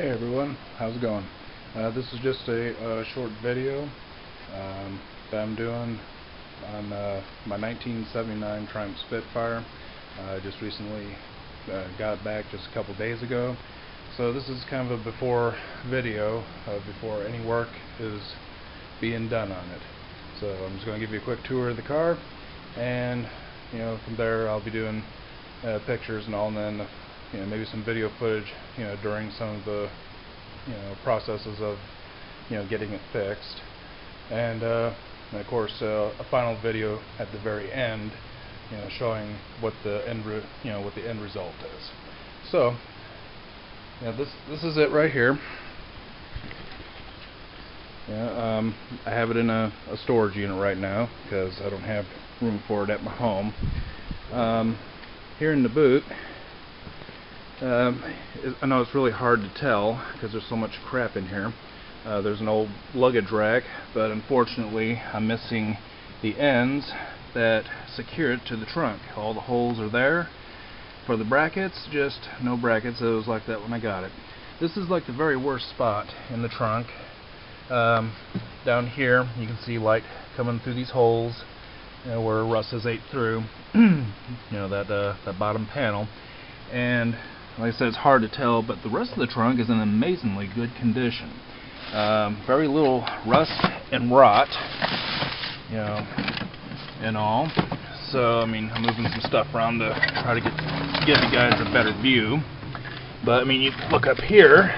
Hey everyone, how's it going? This is just a short video that I'm doing on my 1979 Triumph Spitfire. I just recently got it back just a couple days ago. So this is kind of a before video, before any work is being done on it. So I'm just going to give you a quick tour of the car, and from there I'll be doing pictures and all, and then maybe some video footage during some of the processes of getting it fixed, and of course a final video at the very end showing what the end result is. So this is it right here. I have it in a storage unit right now because I don't have room for it at my home. Here in the boot, I know it's really hard to tell because there's so much crap in here. There's an old luggage rack, but unfortunately I'm missing the ends that secure it to the trunk. All the holes are there. For the brackets, just no brackets. It was like that when I got it. This is like the very worst spot in the trunk. Down here you can see light coming through these holes where rust has ate through that bottom panel. And like I said, it's hard to tell, but the rest of the trunk is in amazingly good condition. Very little rust and rot, and all. So I mean, I'm moving some stuff around to try to give you guys a better view. But I mean, you look up here,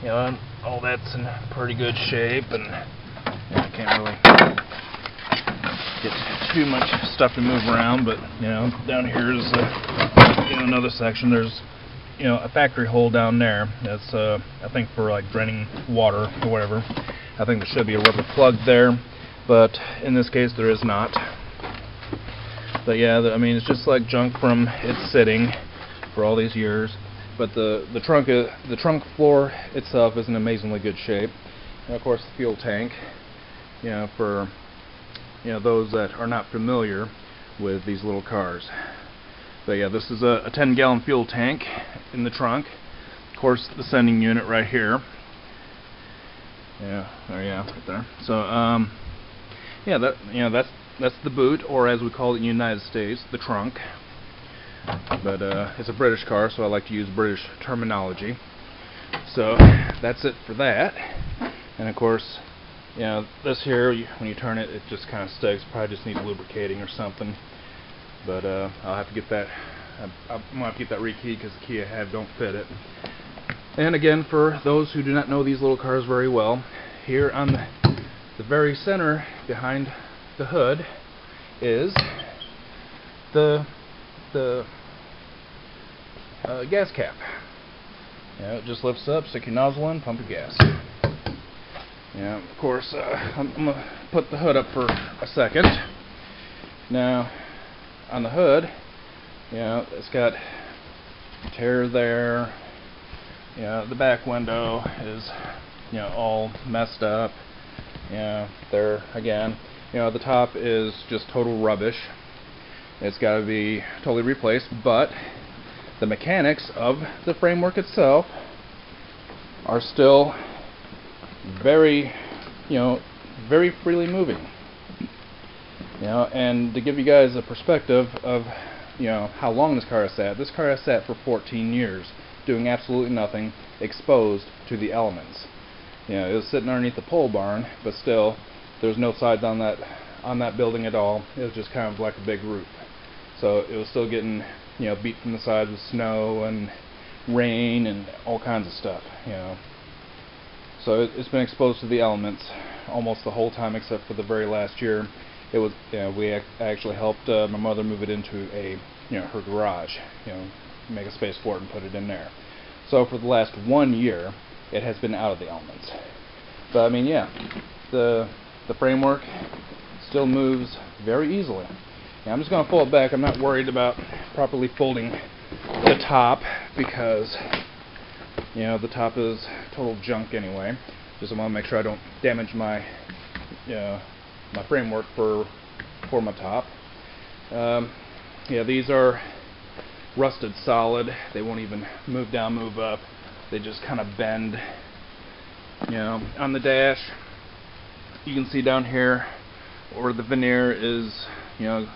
and all that's in pretty good shape, and I can't really get too much stuff to move around. But down here is another section. There's a factory hole down there. That's I think for like draining water or whatever. I think there should be a rubber plug there, but in this case there is not. But yeah, I mean, it's just like junk from its sitting for all these years. But the trunk floor itself is in amazingly good shape. And of course the fuel tank, for those that are not familiar with these little cars. But yeah, this is a 10-gallon fuel tank in the trunk. Of course, the sending unit right here. Right there. So that's the boot, or as we call it in the United States, the trunk. But it's a British car, so I like to use British terminology. So that's it for that. And of course, this here, when you turn it, it just kind of sticks. Probably just needs lubricating or something. But I'll have to get that. I'm gonna have to get that rekeyed because the key I have don't fit it. And again, for those who do not know these little cars very well, here on the very center behind the hood is the gas cap. It just lifts up, stick your nozzle in, pump your gas. Of course, I'm gonna put the hood up for a second. Now, on the hood, it's got a tear there. The back window is all messed up. There again. The top is just total rubbish. It's got to be totally replaced, but the mechanics of the framework itself are still very very freely moving. And to give you guys a perspective of how long this car has sat for 14 years doing absolutely nothing, exposed to the elements. It was sitting underneath the pole barn, but still there's no sides on that building at all. It was just kind of like a big roof, so it was still getting beat from the sides with snow and rain and all kinds of stuff. So it's been exposed to the elements almost the whole time, except for the very last year. It was I actually helped my mother move it into her garage, make a space for it and put it in there. So for the last 1 year it has been out of the elements. But I mean, the framework still moves very easily. I'm just going to fold it back. I'm not worried about properly folding the top because the top is total junk anyway. Just want to make sure I don't damage my my framework for my top. These are rusted solid. They won't even move down, move up. they just kind of bend. You know, on the dash, you can see down here where the veneer is, you know,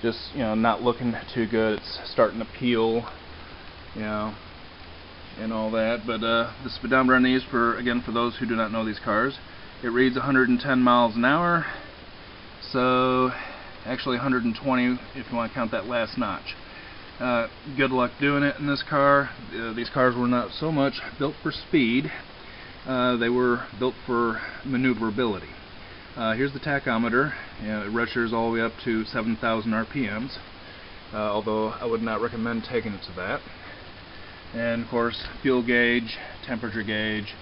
just, you know, not looking too good. It's starting to peel, you know, and all that. But the speedometer on these, for those who do not know these cars, it reads 110 miles an hour. So actually 120 if you want to count that last notch. Good luck doing it in this car. These cars were not so much built for speed. They were built for maneuverability. Here's the tachometer. You know, it registers all the way up to 7,000 RPMs, although I would not recommend taking it to that. And of course, fuel gauge, temperature gauge,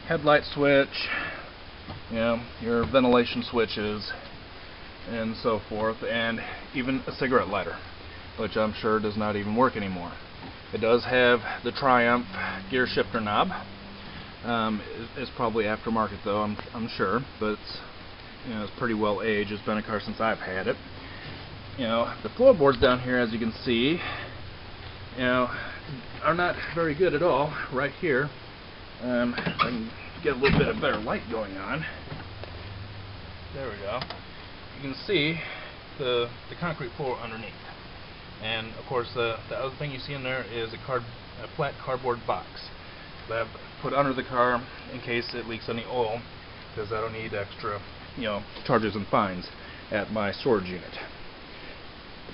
headlight switch, you know, your ventilation switches, and so forth, and even a cigarette lighter, which I'm sure does not even work anymore. It does have the Triumph gear shifter knob. It's probably aftermarket though, I'm sure, but it's, you know, it's pretty well aged. It's been a car since I've had it. You know, the floorboards down here, as you can see, you know, are not very good at all. Right here, I can get a little bit of better light going on. There we go. You can see the concrete floor underneath, and of course the other thing you see in there is a flat cardboard box that I've put under the car in case it leaks any oil, because I don't need extra, you know, charges and fines at my storage unit.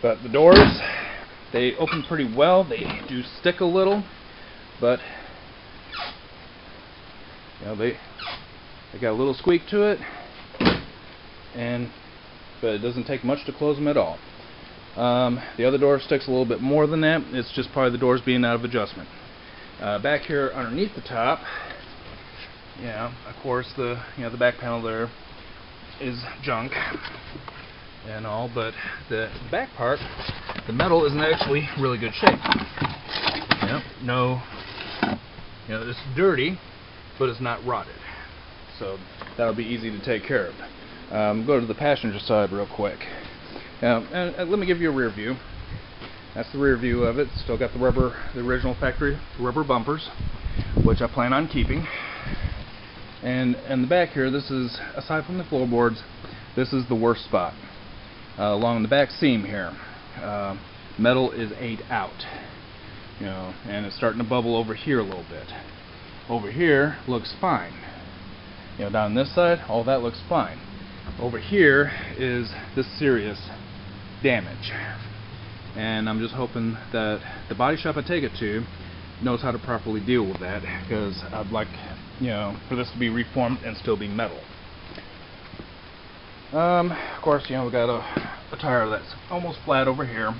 But the doors, they open pretty well. They do stick a little, but you know, they got a little squeak to it, but it doesn't take much to close them at all. The other door sticks a little bit more than that. It's just probably the doors being out of adjustment. Back here underneath the top, yeah, of course the back panel there is junk and all, but the back part, the metal is in actually really good shape. No, you know, it's dirty, but it's not rotted, so that'll be easy to take care of. Go to the passenger side real quick, and let me give you a rear view. That's the rear view of it. Still got the original factory rubber bumpers, which I plan on keeping. And the back here, this is, aside from the floorboards, this is the worst spot. Along the back seam here, metal is ate out, you know, and it's starting to bubble over here a little bit. Over here looks fine. You know, down this side, all that looks fine. Over here is this serious damage. And I'm just hoping that the body shop I take it to knows how to properly deal with that, because I'd like, you know, for this to be reformed and still be metal. Of course, you know, we got a tire that's almost flat over here.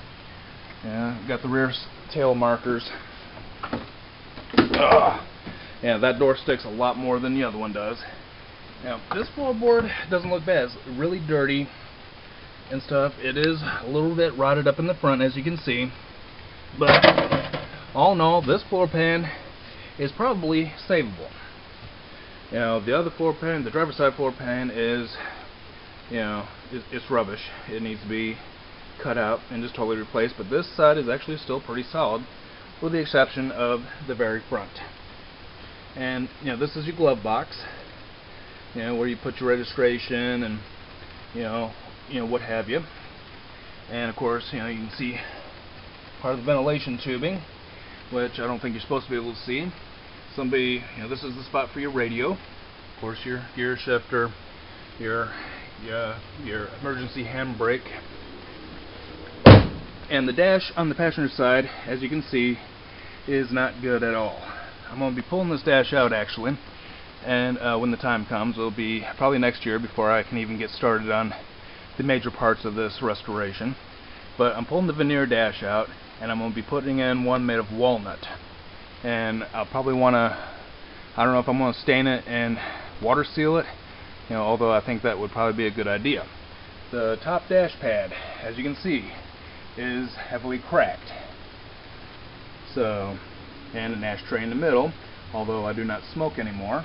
Yeah, got the rear tail markers. Yeah, that door sticks a lot more than the other one does. Now, this floorboard doesn't look bad. It's really dirty and stuff. It is a little bit rotted up in the front, as you can see, but all in all, this floor pan is probably savable. You know, the other floor pan, the driver's side floor pan, is, you know, it's rubbish. It needs to be cut out and just totally replaced, but this side is actually still pretty solid, with the exception of the very front. And you know, this is your glove box, you know, where you put your registration and you know what have you. And of course, you know, you can see part of the ventilation tubing, which I don't think you're supposed to be able to see. You know, this is the spot for your radio, of course, your gear shifter, your emergency handbrake, and the dash on the passenger side, as you can see, is not good at all. I'm going to be pulling this dash out actually, and when the time comes, it'll be probably next year before I can even get started on the major parts of this restoration. But I'm pulling the veneer dash out, and I'm going to be putting in one made of walnut. And I'll probably want to, I don't know if I'm going to stain it and water seal it, you know, although I think that would probably be a good idea. The top dash pad, as you can see, is heavily cracked. So, and an ashtray in the middle, although I do not smoke anymore,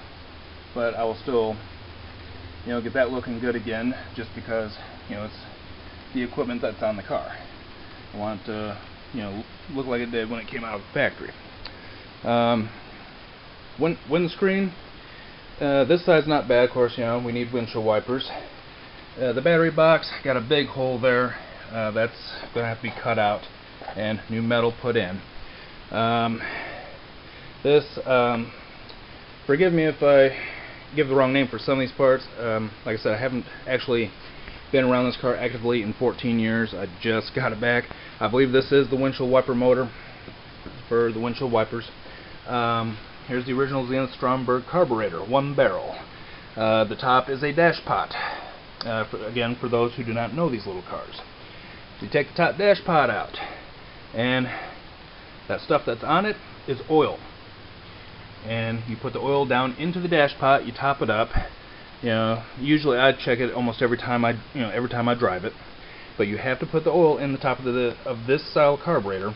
but I will still, you know, get that looking good again, just because, you know, it's the equipment that's on the car. I want it to, you know, look like it did when it came out of the factory. Windscreen. This side's not bad, of course. You know, we need windshield wipers. The battery box got a big hole there. That's gonna have to be cut out and new metal put in. Forgive me if I give the wrong name for some of these parts. Like I said, I haven't actually been around this car actively in 14 years. I just got it back. I believe this is the windshield wiper motor for the windshield wipers. Here's the original Zenith Stromberg carburetor, 1 barrel. The top is a dash pot. Again, for those who do not know these little cars. So you take the top dash pot out, and that stuff that's on it is oil. And you put the oil down into the dash pot, you top it up. You know, usually I check it almost every time I drive it. But you have to put the oil in the top of this style carburetor.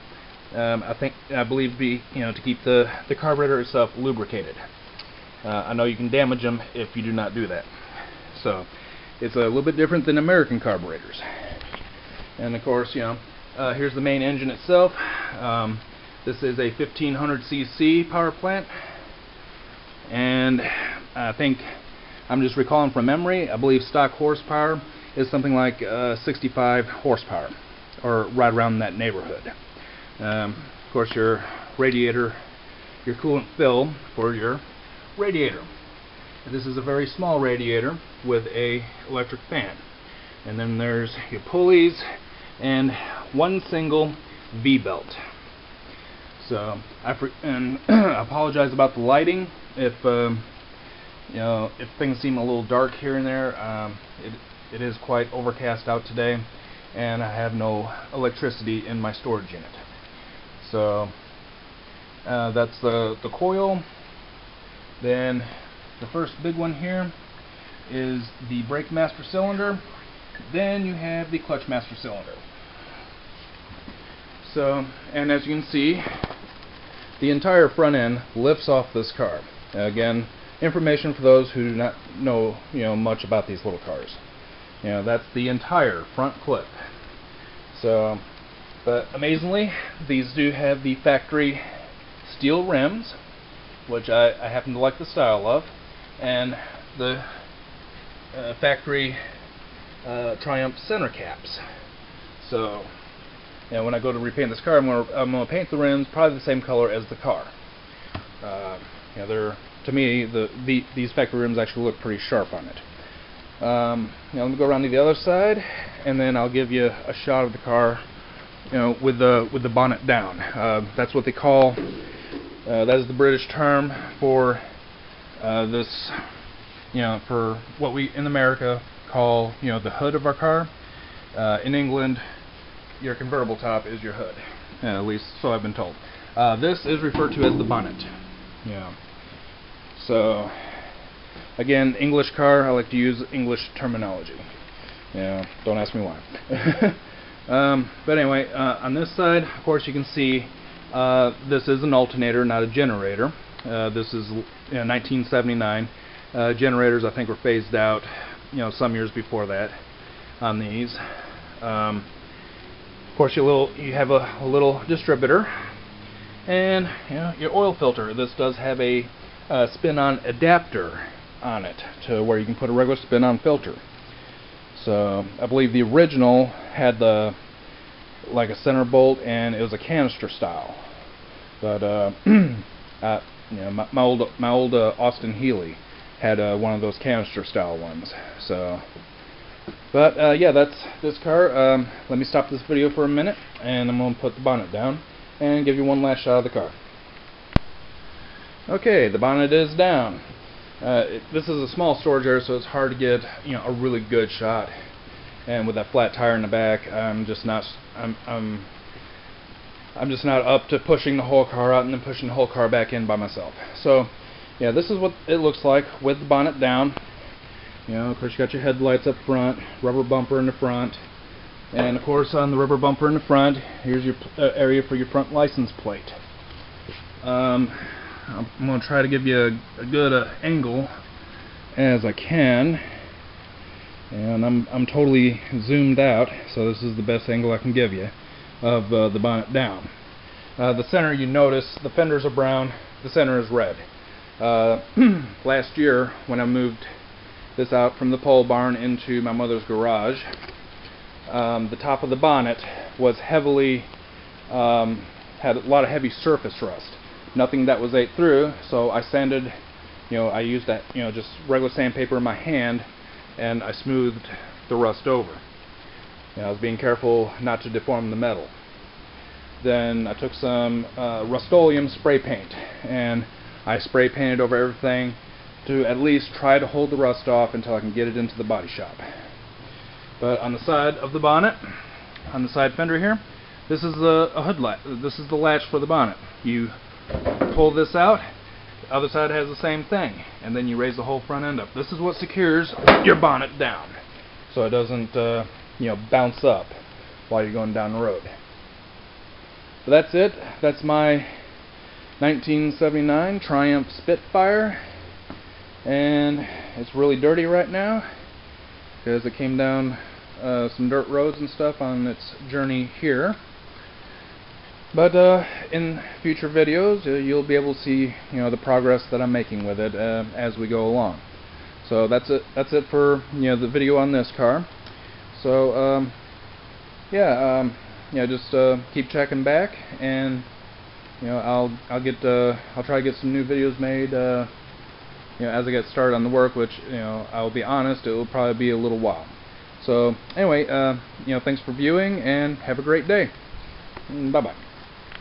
I believe to keep the carburetor itself lubricated. I know you can damage them if you do not do that. So it's a little bit different than American carburetors. And of course, here's the main engine itself. This is a 1500cc power plant, and I think I'm just recalling from memory. I believe stock horsepower is something like 65 horsepower, or right around that neighborhood. Of course, your radiator, your coolant fill for your radiator. This is a very small radiator with a electric fan, and then there's your pulleys and one single V-belt. So I apologize about the lighting if if things seem a little dark here and there. It is quite overcast out today, and I have no electricity in my storage unit. So that's the coil. Then the first big one here is the brake master cylinder. Then you have the clutch master cylinder. So, and as you can see, the entire front end lifts off this car. Again, information for those who do not know much about these little cars. That's the entire front clip. So, but amazingly, these do have the factory steel rims, which I happen to like the style of, and the factory Triumph center caps. So, when I go to repaint this car, I'm gonna paint the rims probably the same color as the car. To me, these factory rims actually look pretty sharp on it. Let me go around to the other side, and then I'll give you a shot of the car, with the bonnet down. That's what they call. That is the British term for this. For what we in America call the hood of our car. In England, your convertible top is your hood. At least so I've been told. This is referred to as the bonnet. So again, English car, I like to use English terminology. Don't ask me why. But anyway, on this side, of course, you can see this is an alternator, not a generator. This is 1979. Generators, I think, were phased out some years before that on these. Of course, you have a little distributor, and your oil filter. This does have a spin-on adapter on it to where you can put a regular spin-on filter. So I believe the original had like a center bolt, and it was a canister style. But my old Austin Healey had one of those canister style ones. So, but yeah, that's this car. Let me stop this video for a minute, and I'm gonna put the bonnet down and give you one last shot of the car. Okay, the bonnet is down. This is a small storage area, so it's hard to get a really good shot. And with that flat tire in the back, I'm just not up to pushing the whole car out and then pushing the whole car back in by myself. So yeah, this is what it looks like with the bonnet down. Of course, you got your headlights up front, rubber bumper in the front, and of course on the rubber bumper in the front, here's your area for your front license plate. I'm going to try to give you a good angle as I can, and I'm totally zoomed out, so this is the best angle I can give you of the bonnet down. The center, you notice the fenders are brown, the center is red. Last year when I moved this out from the pole barn into my mother's garage, the top of the bonnet was heavily had a lot of heavy surface rust. Nothing that was ate through, so I sanded, I used that, just regular sandpaper in my hand, and I smoothed the rust over. I was being careful not to deform the metal. Then I took some Rust-Oleum spray paint, and I spray painted over everything to at least try to hold the rust off until I can get it into the body shop. But on the side of the bonnet, on the side fender here, this is a hood latch. This is the latch for the bonnet. You pull this out, the other side has the same thing, and then you raise the whole front end up. This is what secures your bonnet down, so it doesn't bounce up while you're going down the road. So that's it. That's my 1979 Triumph Spitfire, and it's really dirty right now because it came down some dirt roads and stuff on its journey here. But in future videos, you'll be able to see the progress that I'm making with it as we go along. So that's it. That's it for the video on this car. So just keep checking back, and I'll try to get some new videos made as I get started on the work, which I'll be honest, it will probably be a little while. So anyway, thanks for viewing, and have a great day. Bye bye.